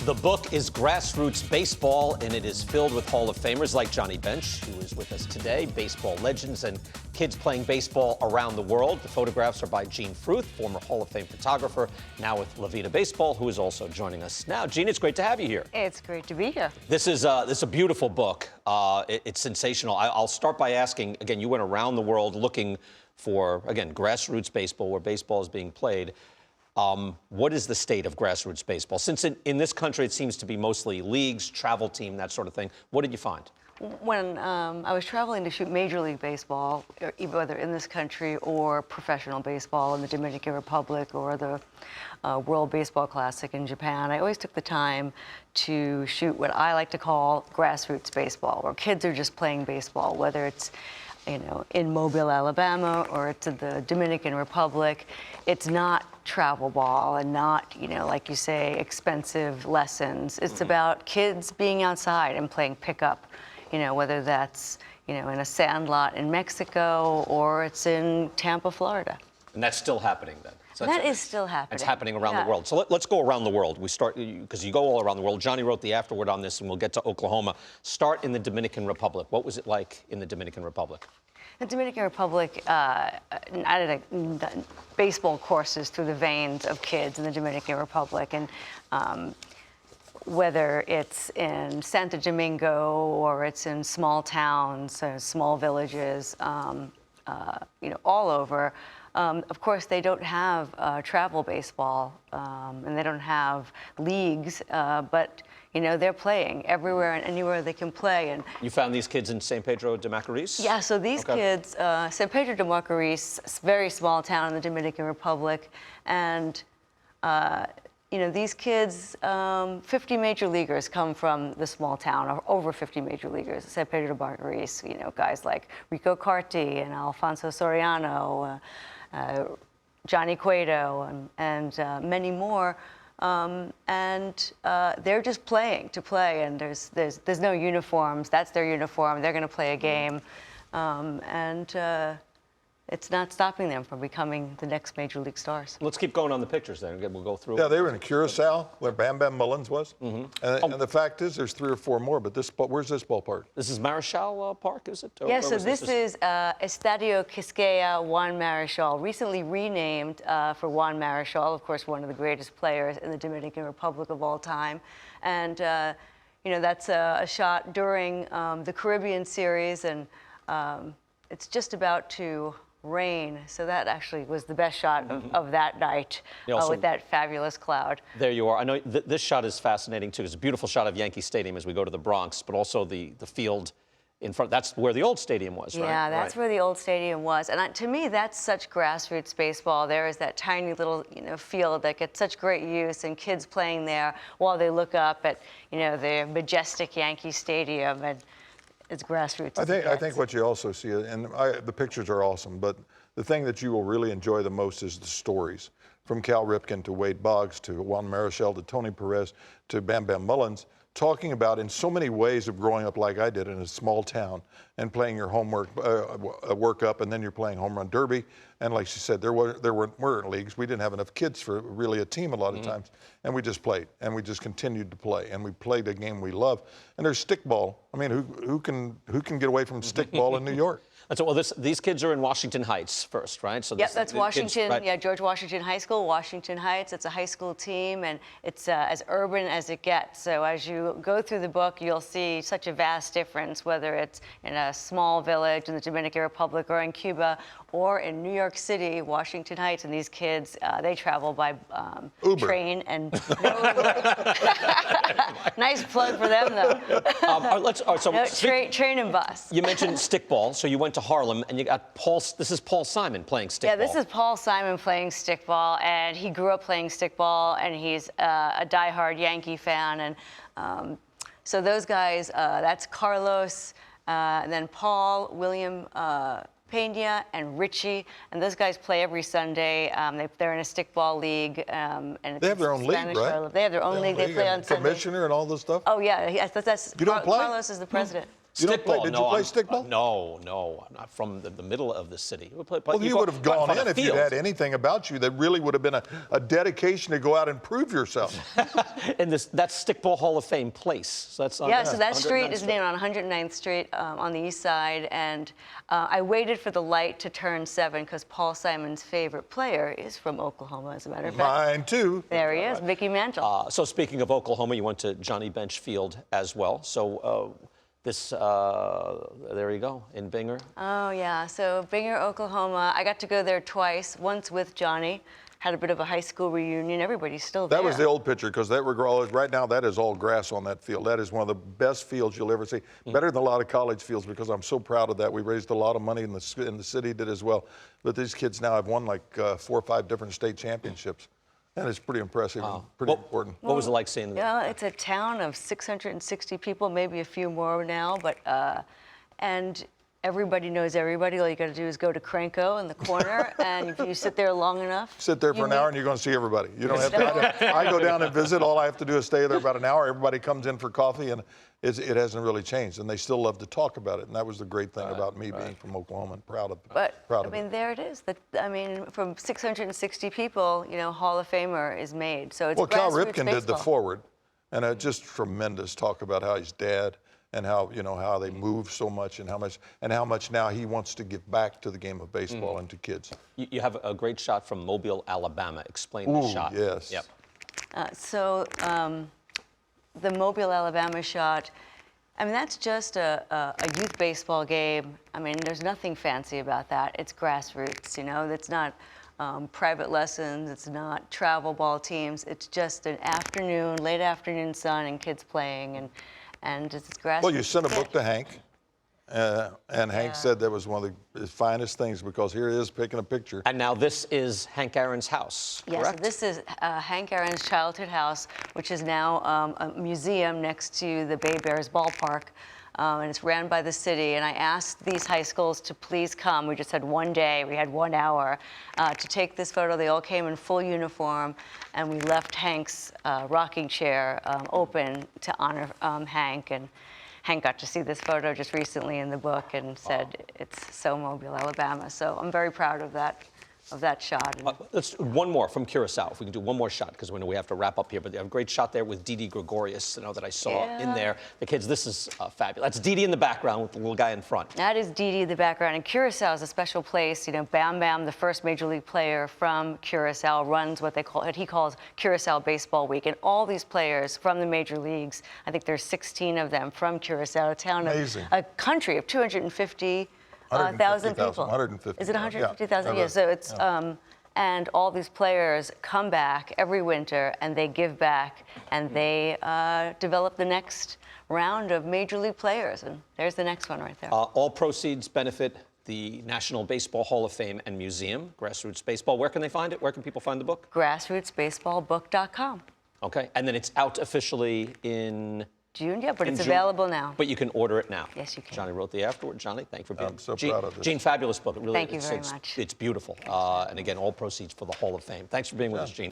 The book is Grassroots Baseball, and it is filled with Hall of Famers like Johnny Bench, who is with us today, baseball legends and kids playing baseball around the world. The photographs are by Gene Fruth, former Hall of Fame photographer, now with La Vida Baseball, who is also joining us now. Gene, it's great to have you here. It's great to be here. This is a beautiful book. It's sensational. I'll start by asking, again, you went around the world looking for, again, grassroots baseball, where baseball is being played. What is the state of grassroots baseball? Since in this country it seems to be mostly leagues, travel team, that sort of thing. What did you find? When I was traveling to shoot Major League Baseball, whether in this country or professional baseball in the Dominican Republic or the World Baseball Classic in Japan, I always took the time to shoot what I like to call grassroots baseball, where kids are just playing baseball, whether it's in Mobile, Alabama, or it's in the Dominican Republic. It's not travel ball and not, like you say, expensive lessons. It's about kids being outside and playing pickup, whether that's, in a sandlot in Mexico or it's in Tampa, Florida. And that's still happening then? So that is still happening. It's happening around the world. So let's go around the world. We start, because you go all around the world. Johnny wrote the Afterward on this, and we'll get to Oklahoma. Start in the Dominican Republic. What was it like in the Dominican Republic? The Dominican Republic added baseball courses through the veins of kids in the Dominican Republic. And whether it's in Santo Domingo or it's in small towns, small villages, all over, of course, they don't have travel baseball, and they don't have leagues, but they're playing everywhere and anywhere they can play. And you found these kids in San Pedro de Macorís? Yeah, so these kids, San Pedro de Macorís, very small town in the Dominican Republic, and these kids, 50 major leaguers come from the small town, or over 50 major leaguers. San Pedro de Macorís, guys like Rico Carti and Alfonso Soriano, Johnny Cueto, and many more. They're just playing to play, and there's no uniforms. That's their uniform. They're going to play a game, it's not stopping them from becoming the next major league stars. Let's keep going on the pictures then. Again, we'll go through. Yeah, they were in Curacao, where Bam Bam Mullins was. And the fact is, there's 3 or 4 more. But where's this ballpark? This is Marichal Park, is it? Yeah, so this is Estadio Quisqueya Juan Marichal, recently renamed for Juan Marichal, of course, one of the greatest players in the Dominican Republic of all time. And, that's a shot during the Caribbean series, and it's just about to rain, so that actually was the best shot of that night, with that fabulous cloud. There you are. I know this shot is fascinating too. It's a beautiful shot of Yankee Stadium as we go to the Bronx, but also the field in front. That's where the old stadium was, right? Yeah, that's where the old stadium was. And to me, that's such grassroots baseball. There is that tiny little field that gets such great use, and kids playing there while they look up at the majestic Yankee Stadium. And it's grassroots. I think what you also see, and the pictures are awesome, but the thing that you will really enjoy the most is the stories. From Cal Ripken to Wade Boggs to Juan Marichal to Tony Perez to Bam Bam Mullins, talking about in so many ways of growing up like I did in a small town and playing your homework work up, and then you're playing home run derby. And like she said, there weren't leagues. We didn't have enough kids for really a team a lot of times, and we just played, and we just continued to play, and we played a game we love. And there's stickball. I mean, who can get away from stickball in New York? Well, these kids are in Washington Heights first, right? So that's Washington. Kids, right? Yeah, George Washington High School, Washington Heights. It's a high school team, and it's as urban as it gets. So as you go through the book, you'll see such a vast difference, whether it's in a small village in the Dominican Republic or in Cuba, or in New York City, Washington Heights. And these kids, they travel by train and nice plug for them, though. Train and bus. You mentioned stickball, so you went to Harlem, and you got this is Paul Simon playing stickball. Yeah, this is Paul Simon playing stickball, and he grew up playing stickball, and he's a diehard Yankee fan. And so those guys, that's Carlos, and then Paul, William Pena, and Richie, and those guys play every Sunday. They're in a stickball league, and they have their own league, right? They have their own league. They play on Sunday. Commissioner and all this stuff. Oh yeah, that's you don't play? Carlos is the president. You don't play? Stickball, Did no, you play I'm- stickball? No, I'm not from the middle of the city. Well, you would have gone in if you'd had anything about you that really would have been a dedication to go out and prove yourself. in that's Stickball Hall of Fame place. So that's on, Yeah, so that 109th street is named on 109th Street on the east side, and I waited for the light to turn 7 because Paul Simon's favorite player is from Oklahoma, as a matter of fact. Mine too. There he is, Mickey Mantle. So speaking of Oklahoma, you went to Johnny Bench Field as well. So there you go, in Binger. Oh, yeah. So Binger, Oklahoma. I got to go there twice, once with Johnny. Had a bit of a high school reunion. Everybody's still there. That was the old picture, because right now that is all grass on that field. That is one of the best fields you'll ever see. Better than a lot of college fields, because I'm so proud of that. We raised a lot of money, and the city did as well. But these kids now have won like 4 or 5 different state championships. And it's pretty impressive and pretty important. What was it like seeing Yeah, it's a town of 660 people, maybe a few more now, but and everybody knows everybody. All you got to do is go to Cranko in the corner, and if you sit there long enough, Sit there for an hour and you're going to see everybody. You don't have to. I go down and visit. All I have to do is stay there about an hour. Everybody comes in for coffee, and it hasn't really changed. And they still love to talk about it. And that was the great thing about me being from Oklahoma and proud of I mean, there it is. From 660 people, Hall of Famer is made. So it's Well, Cal grassroots Ripken did the baseball. forward, and just tremendous talk about how his dad and how how they move so much and how much now he wants to give back to the game of baseball and to kids. You have a great shot from Mobile, Alabama. Explain the shot. Yes. Yep. The Mobile, Alabama shot, I mean, that's just a youth baseball game. I mean, there's nothing fancy about that. It's grassroots, It's not private lessons. It's not travel ball teams. It's just an afternoon, late afternoon sun and kids playing, and it's grassroots. Well, you sent a book to Hank, and Hank said that was one of the finest things, because here he is picking a picture. And now this is Hank Aaron's house, Yes, correct? so this is Hank Aaron's childhood house, which is now a museum next to the Bay Bears ballpark, and it's ran by the city. And I asked these high schools to please come. We just had one day, we had 1 hour to take this photo. They all came in full uniform, and we left Hank's rocking chair open to honor Hank. And Hank got to see this photo just recently in the book and said it's so Mobile, Alabama. So I'm very proud of that shot. Let's do one more from Curacao. If we can do one more shot, because we know we have to wrap up here. But they have a great shot there with Didi Gregorius, that I saw in there. The kids, this is fabulous. That's Didi in the background with the little guy in front. That is Didi in the background. And Curacao is a special place. Bam Bam, the first major league player from Curacao, runs what he calls Curacao Baseball Week. And all these players from the major leagues, I think there's 16 of them from Curacao, a town Amazing. of a country of 250,000 people. 150. Is it 150,000? Yeah. Yeah. So it's and all these players come back every winter, and they give back, and they develop the next round of major league players. And there's the next one right there. All proceeds benefit the National Baseball Hall of Fame and Museum, Grassroots Baseball. Where can they find it? Where can people find the book? Grassrootsbaseballbook.com. Okay, and then it's out officially in June, yeah, but it's June. available now. But you can order it now. Yes, you can. Johnny wrote the Afterward. Johnny, thank you for being I'm so Gene, proud of this. Gene, fabulous book. It really, Thank you very much. It's beautiful. And again, all proceeds for the Hall of Fame. Thanks for being with us, Gene.